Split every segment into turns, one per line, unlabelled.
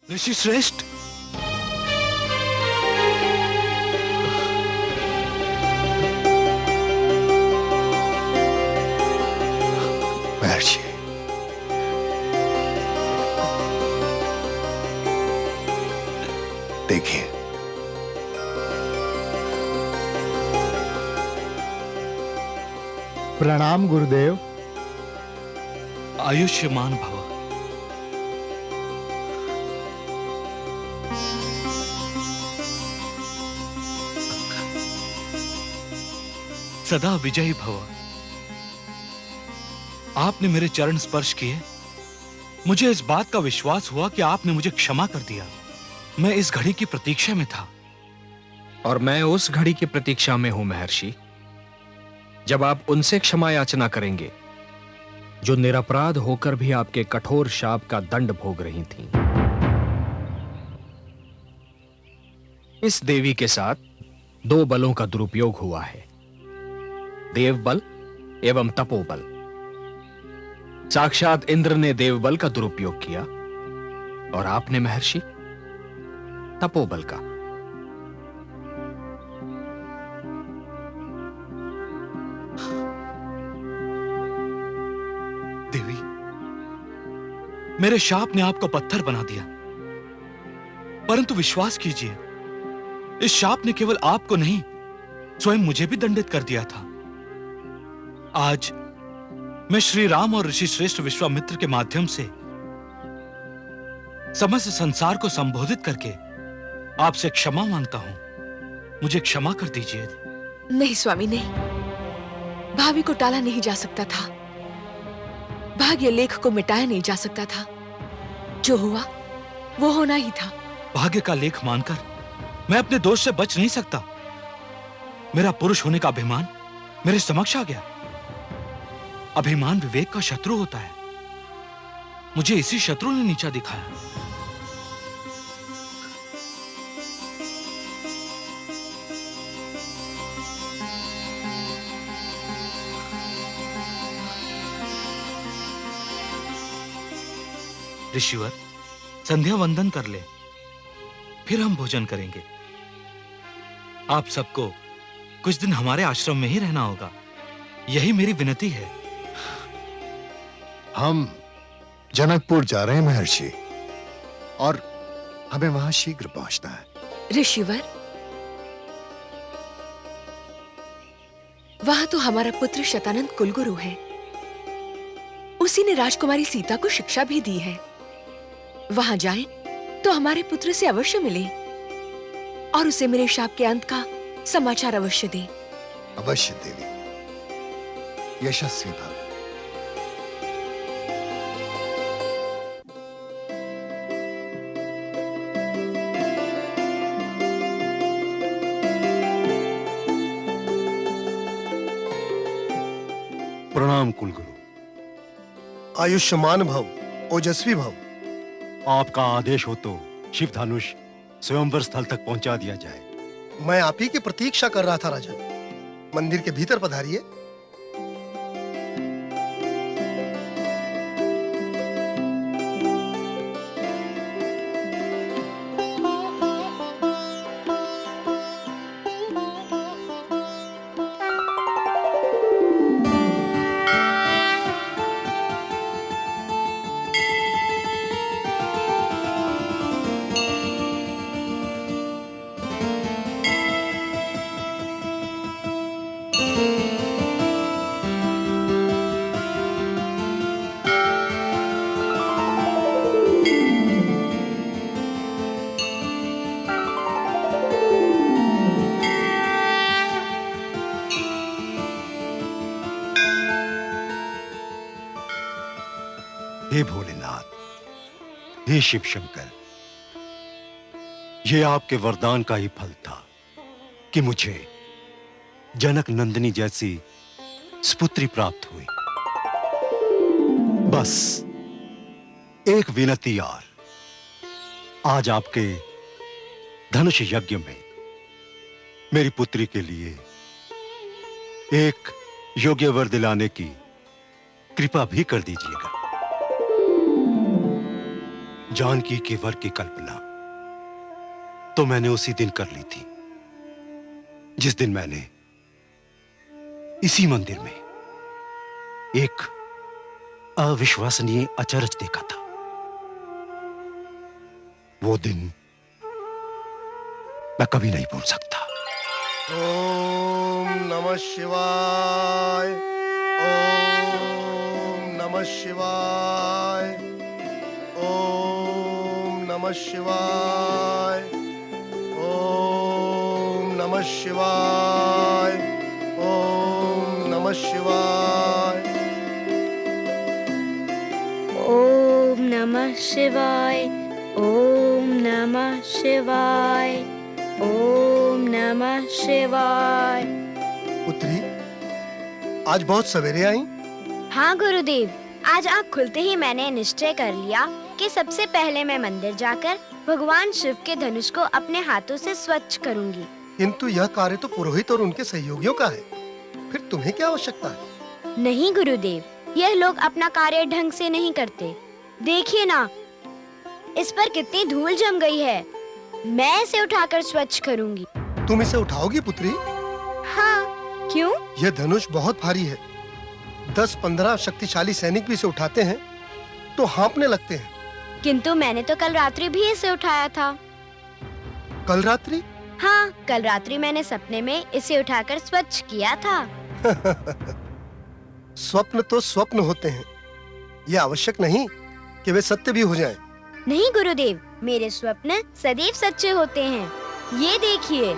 ऋषि श्रेष्ठ,
महर्षि, देखिए,
प्रणाम गुरुदेव।
आयुष्मान भव। सदा विजयी भव। आपने मेरे चरण स्पर्श किए, मुझे इस बात का विश्वास हुआ कि आपने मुझे क्षमा कर दिया। मैं इस घड़ी की प्रतीक्षा में था।
और मैं उस घड़ी की प्रतीक्षा में हूं महर्षि, जब आप उनसे क्षमा याचना करेंगे जो निरपराध होकर भी आपके कठोर शाप का दंड भोग रही थीं। इस देवी के साथ दो बलों का दुरुपयोग हुआ है, देव बल एवं तपोबल। साक्षात इंद्र ने देव बल का दुरुपयोग किया और आपने महर्षि तपोबल का।
देवी, मेरे शाप ने आपको पत्थर बना दिया, परंतु विश्वास कीजिए, इस शाप ने केवल आपको नहीं, स्वयं मुझे भी दंडित कर दिया था। आज मैं श्री राम और ऋषि श्रेष्ठ विश्वामित्र के माध्यम से समस्त संसार को संबोधित करके आपसे क्षमा मांगता हूं। मुझे क्षमा कर दीजिए।
नहीं स्वामी, नहीं। भावी को टाला नहीं जा सकता था, भाग्य लेख को मिटाया नहीं जा सकता था। जो हुआ वो होना ही था।
भाग्य का लेख मानकर मैं अपने दोष से बच नहीं सकता। मेरा पुरुष होने का अभिमान मेरे समक्ष आ गया। अभिमान विवेक का शत्रु होता है। मुझे इसी शत्रु ने नीचा दिखाया। ऋषिवर, संध्या वंदन कर ले, फिर हम भोजन करेंगे। आप सबको कुछ दिन हमारे आश्रम में ही रहना होगा, यही मेरी विनती है।
हम जनकपुर जा रहे हैं महर्षि, और हमें वहां शीघ्र पहुंचना है।
ऋषिवर, वहां तो हमारा पुत्र शतानंद कुलगुरु है। उसी ने राजकुमारी सीता को शिक्षा भी दी है। वहां जाएं तो हमारे पुत्र से अवश्य मिले और उसे मेरे शाप के अंत का समाचार अवश्य दे।
अवश्य देवी, यशस्वी भव।
प्रणाम कुलगुरु।
आयुष्मान भव, ओजस्वी भव।
आपका आदेश हो तो शिव धनुष स्वयंवर स्थल तक पहुंचा दिया जाए।
मैं आप ही की प्रतीक्षा कर रहा था राजन। मंदिर के भीतर पधारिए।
हे भोलेनाथ, हे शिव शंकर, ये आपके वरदान का ही फल था कि मुझे जनक नंदिनी जैसी सुपुत्री प्राप्त हुई। बस एक विनती और, आज आपके धनुष यज्ञ में मेरी पुत्री के लिए एक योग्य वर दिलाने की कृपा भी कर दीजिएगा। जानकी के वर की कल्पना तो मैंने उसी दिन कर ली थी जिस दिन मैंने इसी मंदिर में एक अविश्वसनीय अचरज देखा था। वो दिन मैं कभी नहीं भूल सकता।
ओम नमः शिवाय। ओम नमः शिवाय। ओम नमः शिवाय। ओम नमः शिवाय। ओम नमः शिवाय।
ओम नमः शिवाय। ओम नमः शिवाय। ओम नमः शिवाय।
पुत्री, आज बहुत सवेरे आई।
हाँ गुरुदेव, आज आँख खुलते ही मैंने निश्चय कर लिया कि सबसे पहले मैं मंदिर जाकर भगवान शिव के धनुष को अपने हाथों से स्वच्छ करूंगी।
किंतु यह कार्य तो पुरोहित और उनके सहयोगियों का है, फिर तुम्हें क्या आवश्यकता है?
नहीं गुरुदेव, यह लोग अपना कार्य ढंग से नहीं करते। देखिए ना, इस पर कितनी धूल जम गई है। मैं इसे उठाकर स्वच्छ करूंगी।
तुम इसे उठाओगी पुत्री?
हाँ, क्यों?
यह धनुष बहुत भारी है। 10-15 शक्तिशाली सैनिक भी इसे उठाते हैं तो हाँफने लगते हैं।
किंतु मैंने तो कल रात्रि भी इसे उठाया था।
कल रात्रि?
हाँ, कल रात्रि मैंने सपने में इसे उठाकर स्वच्छ किया था।
स्वप्न तो स्वप्न होते हैं, यह आवश्यक नहीं कि वे सत्य भी हो जाएं।
नहीं गुरुदेव, मेरे स्वप्न सदैव सच्चे होते हैं। ये देखिए।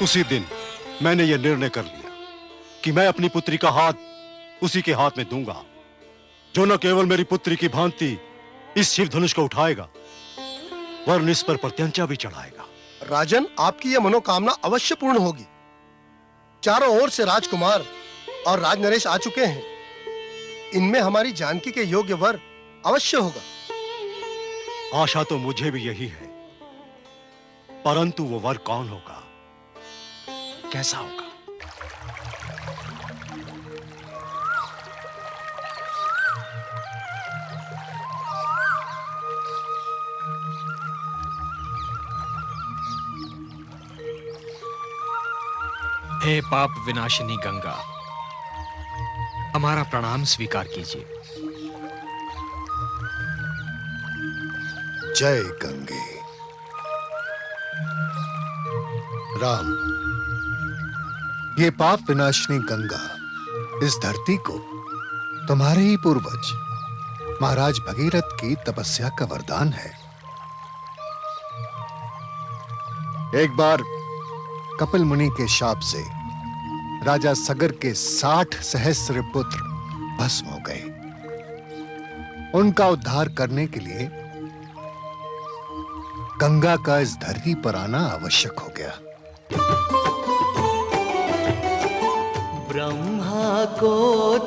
उसी दिन मैंने यह निर्णय कर लिया कि मैं अपनी पुत्री का हाथ उसी के हाथ में दूंगा जो न केवल मेरी पुत्री की भांति इस शिव धनुष को उठाएगा वरन इस पर प्रत्यंचा भी चढ़ाएगा।
राजन, आपकी यह मनोकामना अवश्य पूर्ण होगी। चारों ओर से राजकुमार और राजनरेश आ चुके हैं। इनमें हमारी जानकी के योग्य वर अवश्य होगा।
आशा तो मुझे भी यही है, परंतु वो वर कौन होगा, कैसा होगा?
हे पाप विनाशिनी गंगा, हमारा प्रणाम स्वीकार कीजिए।
जय गंगे। राम, ये पाप विनाशिनी गंगा इस धरती को तुम्हारे ही पूर्वज महाराज भगीरथ की तपस्या का वरदान है। एक बार कपिल मुनि के शाप से राजा सगर के 60 सहस्त्र पुत्र भस्म हो गए। उनका उद्धार करने के लिए गंगा का इस धरती पर आना आवश्यक हो गया।
ब्रह्मा को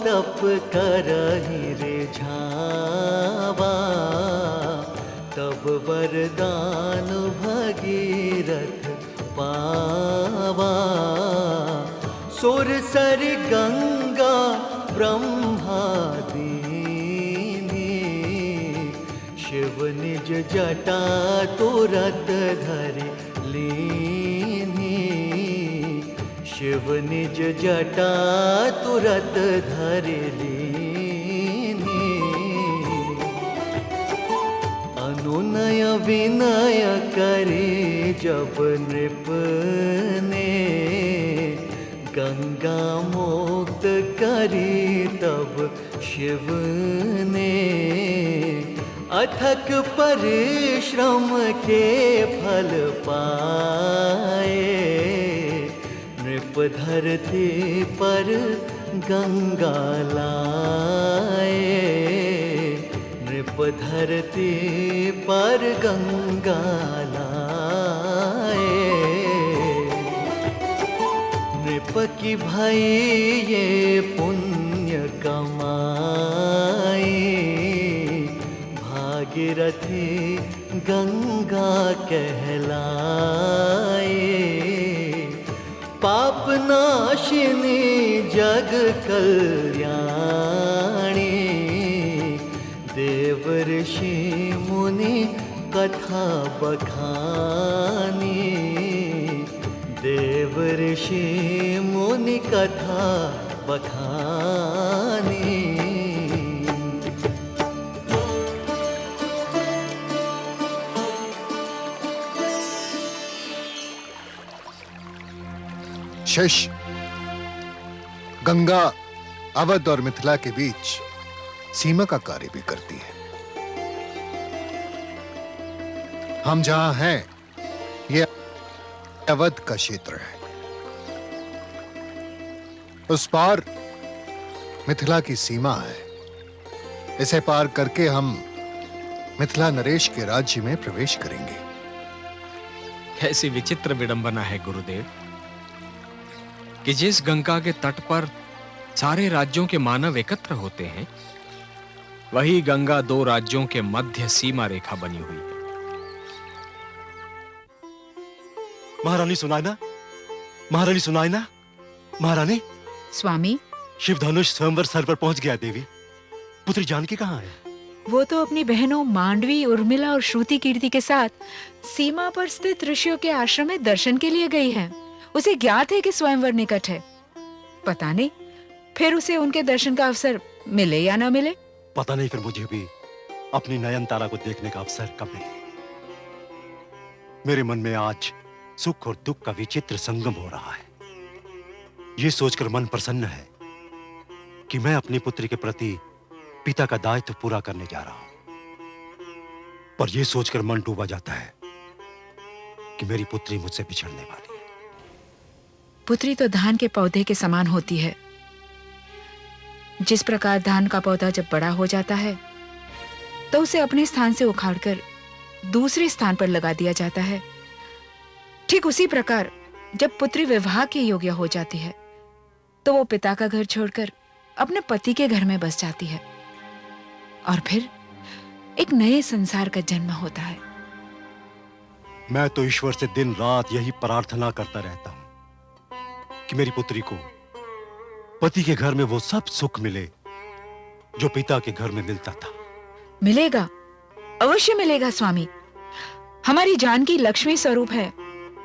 तप करहि रिझावा, तब वरदान भगीरथ पावा। सुर सर गंगा ब्रह्मा दीनी, शिव निज जटा तुरत धरि लीनी। शिव निज जटा तुरत धरि लीनी। अनुनय विनय करे जब नृप ने, गंगा मुक्त करी तब शिव ने। अथक परिश्रम के फल पाए, नृप धरती पर गंगा लाए, नृप धरती पर गंगा लाए। नृप की भई ये पुण्य कमाई, भागीरथी गंगा कहलाए, पाप नाशिनी जग कल्याणी, देव ऋषि मुनि कथा बखानी, देव ऋषि मुनि कथा बखानी।
शिष्य, गंगा अवध और मिथिला के बीच सीमा का कार्य भी करती है। हम जहां हैं, ये अवध का क्षेत्र है। उस पार मिथिला की सीमा है। इसे पार करके हम मिथिला नरेश के राज्य में प्रवेश करेंगे।
कैसी विचित्र विडंबना है गुरुदेव कि जिस गंगा के तट पर सारे राज्यों के मानव एकत्र होते हैं, वही गंगा दो राज्यों के मध्य सीमा रेखा बनी हुई है।
महारानी सुनाई ना, महारानी सुनाई ना, महारानी।
स्वामी,
शिव धनुष स्वयंवर सर पर पहुंच गया। देवी, पुत्री जानकी कहाँ है?
वो तो अपनी बहनों मांडवी, उर्मिला और श्रुति कीर्ति के साथ सीमा पर स्थित ऋषियों के आश्रम में दर्शन के लिए गई है। उसे ज्ञात है कि स्वयंवर निकट है। पता नहीं फिर उसे उनके दर्शन का अवसर मिले या ना मिले।
पता नहीं फिर मुझे भी अपनी नयनतारा को देखने का अवसर कब मिले। मेरे मन में आज सुख और दुख का विचित्र संगम हो रहा है। ये सोचकर मन प्रसन्न है कि मैं अपनी पुत्री के प्रति पिता का दायित्व पूरा करने जा रहा हूं, पर यह सोचकर मन डूबा जाता है कि मेरी पुत्री मुझसे बिछड़ने वाली है।
पुत्री तो धान के पौधे के समान होती है। जिस प्रकार धान का पौधा जब बड़ा हो जाता है तो उसे अपने स्थान से उखाड़कर दूसरे स्थान पर लगा दिया जाता है, ठीक उसी प्रकार जब पुत्री विवाह के योग्य हो जाती है तो वो पिता का घर छोड़कर अपने पति के घर में बस जाती है और फिर एक नए संसार का जन्म होता है।
मैं तो ईश्वर से दिन रात यही प्रार्थना करता रहता हूं कि मेरी पुत्री को पति के घर में वो सब सुख मिले जो पिता के घर में मिलता था।
मिलेगा, अवश्य मिलेगा स्वामी। हमारी जानकी लक्ष्मी स्वरूप है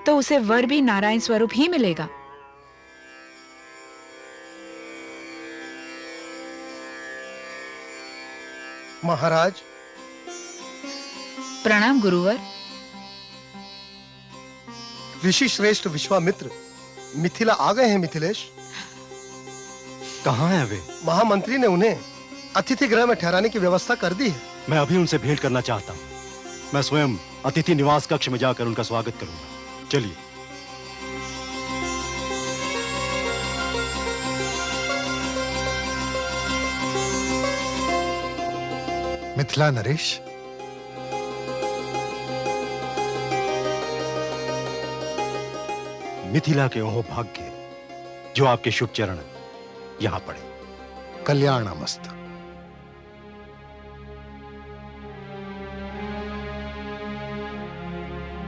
तो उसे वर भी नारायण स्वरूप ही मिलेगा।
महाराज,
प्रणाम गुरुवर।
ऋषि श्रेष्ठ विश्वामित्र मिथिला आ गए हैं। मिथिलेश,
कहाँ हैं वे?
महामंत्री ने उन्हें अतिथि गृह में ठहराने की व्यवस्था कर दी है।
मैं अभी उनसे भेंट करना चाहता हूँ। मैं स्वयं अतिथि निवास कक्ष में जाकर उनका स्वागत करूंगा। चलिए।
मिथिला नरेश,
मिथिला के ओह भाग्य जो आपके शुभ चरण यहां पड़े।
कल्याणमस्त।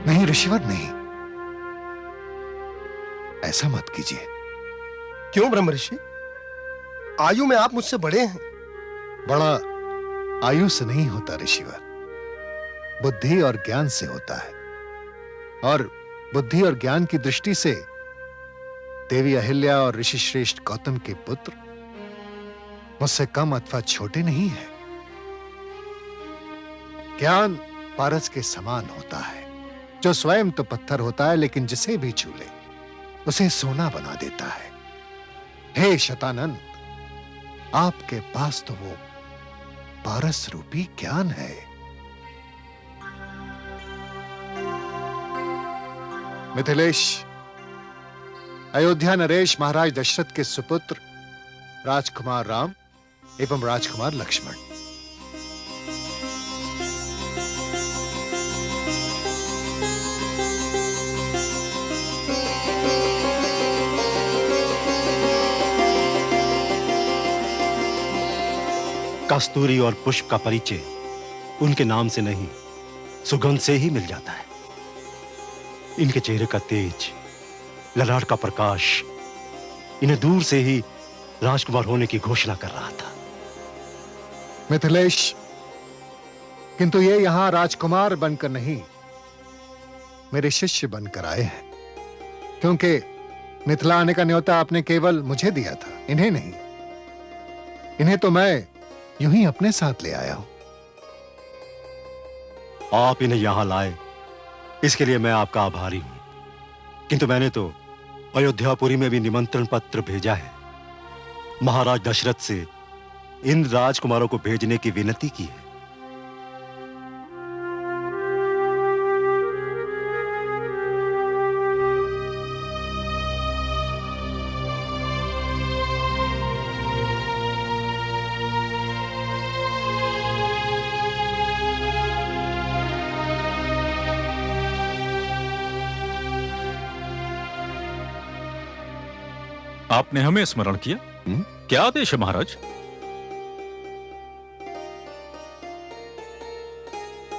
नहीं ऋषिवर, नहीं, ऐसा मत कीजिए।
क्यों ब्रह्म ऋषि? आयु में आप मुझसे बड़े हैं।
बड़ा आयु से नहीं होता ऋषिवर, बुद्धि और ज्ञान से होता है। और बुद्धि और ज्ञान की दृष्टि से देवी अहिल्या और ऋषि श्रेष्ठ गौतम के पुत्र मुझसे कम अथवा छोटे नहीं है। ज्ञान पारस के समान होता है, जो स्वयं तो पत्थर होता है लेकिन जिसे भी छू ले उसे सोना बना देता है। हे शतानंद, आपके पास तो वो पारस रूपी ज्ञान है। मिथिलेश, अयोध्या नरेश महाराज दशरथ के सुपुत्र राजकुमार राम एवं राजकुमार लक्ष्मण।
कस्तूरी और पुष्प का परिचय उनके नाम से नहीं, सुगंध से ही मिल जाता है। इनके चेहरे का तेज, ललाट का प्रकाश इन्हें दूर से ही राजकुमार होने की घोषणा कर रहा था।
मिथिलेश, किंतु ये यहां राजकुमार बनकर नहीं, मेरे शिष्य बनकर आए हैं, क्योंकि मिथिला आने का न्योता आपने केवल मुझे दिया था, इन्हें नहीं। इन्हें तो मैं यूं ही अपने साथ ले आया हूं।
आप इन्हें यहां लाए, इसके लिए मैं आपका आभारी हूं, किंतु मैंने तो अयोध्यापुरी में भी निमंत्रण पत्र भेजा है। महाराज दशरथ से इन राजकुमारों को भेजने की विनती की है।
आपने हमें स्मरण किया? क्या आदेश है महाराज?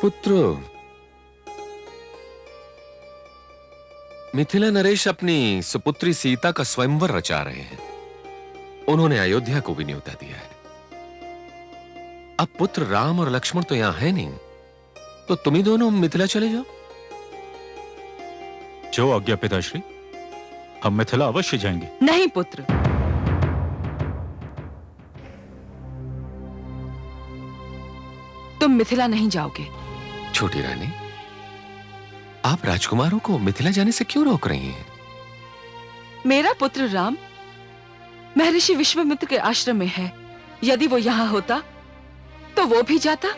पुत्र, मिथिला नरेश अपनी सुपुत्री सीता का स्वयंवर रचा रहे हैं। उन्होंने अयोध्या को भी न्योता दिया है। अब पुत्र राम और लक्ष्मण तो यहां है नहीं, तो तुम ही दोनों मिथिला चले जाओ।
जो आज्ञा पिताश्री, हम मिथिला अवश्य जाएंगे।
नहीं पुत्र, तुम मिथिला नहीं जाओगे।
छोटी रानी, आप राजकुमारों को मिथिला जाने से क्यों रोक रही हैं?
मेरा पुत्र राम महर्षि विश्वामित्र के आश्रम में है। यदि वो यहाँ होता तो वो भी जाता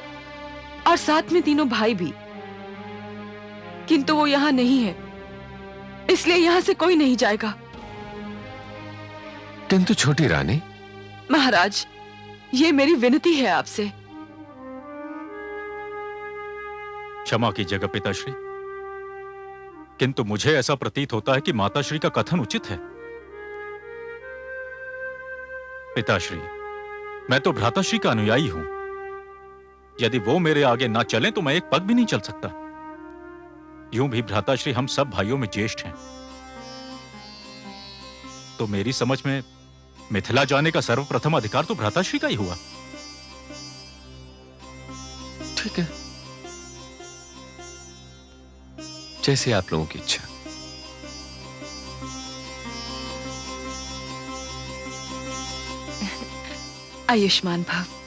और साथ में तीनों भाई भी, किंतु वो यहाँ नहीं है, इसलिए यहाँ से कोई नहीं जाएगा।
किंतु छोटी रानी,
महाराज, ये मेरी विनती है आपसे।
क्षमा कीजिएगा पिताश्री, किंतु मुझे ऐसा प्रतीत होता है कि माताश्री का कथन उचित है। पिताश्री, मैं तो भ्राताश्री का अनुयायी हूं। यदि वो मेरे आगे ना चलें तो मैं एक पग भी नहीं चल सकता। यूं भी भ्राताश्री हम सब भाइयों में ज्येष्ठ हैं, तो मेरी समझ में मिथिला जाने का सर्वप्रथम अधिकार तो भ्राताश्री का ही हुआ।
ठीक है, जैसे आप लोगों की इच्छा।
आयुष्मान भव।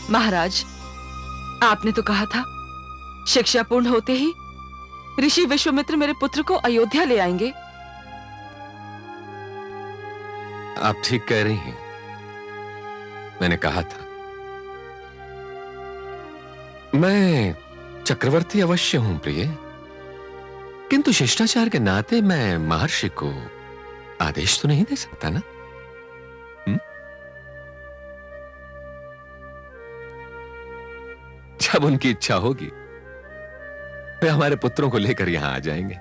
महाराज, आपने तो कहा था शिक्षा पूर्ण होते ही ऋषि विश्वामित्र मेरे पुत्र को अयोध्या ले आएंगे।
आप ठीक कह रही हैं, मैंने कहा था। मैं चक्रवर्ती अवश्य हूं प्रिय, किंतु शिष्टाचार के नाते मैं महर्षि को आदेश तो नहीं दे सकता ना। जब उनकी इच्छा होगी वे हमारे पुत्रों को लेकर यहां आ जाएंगे।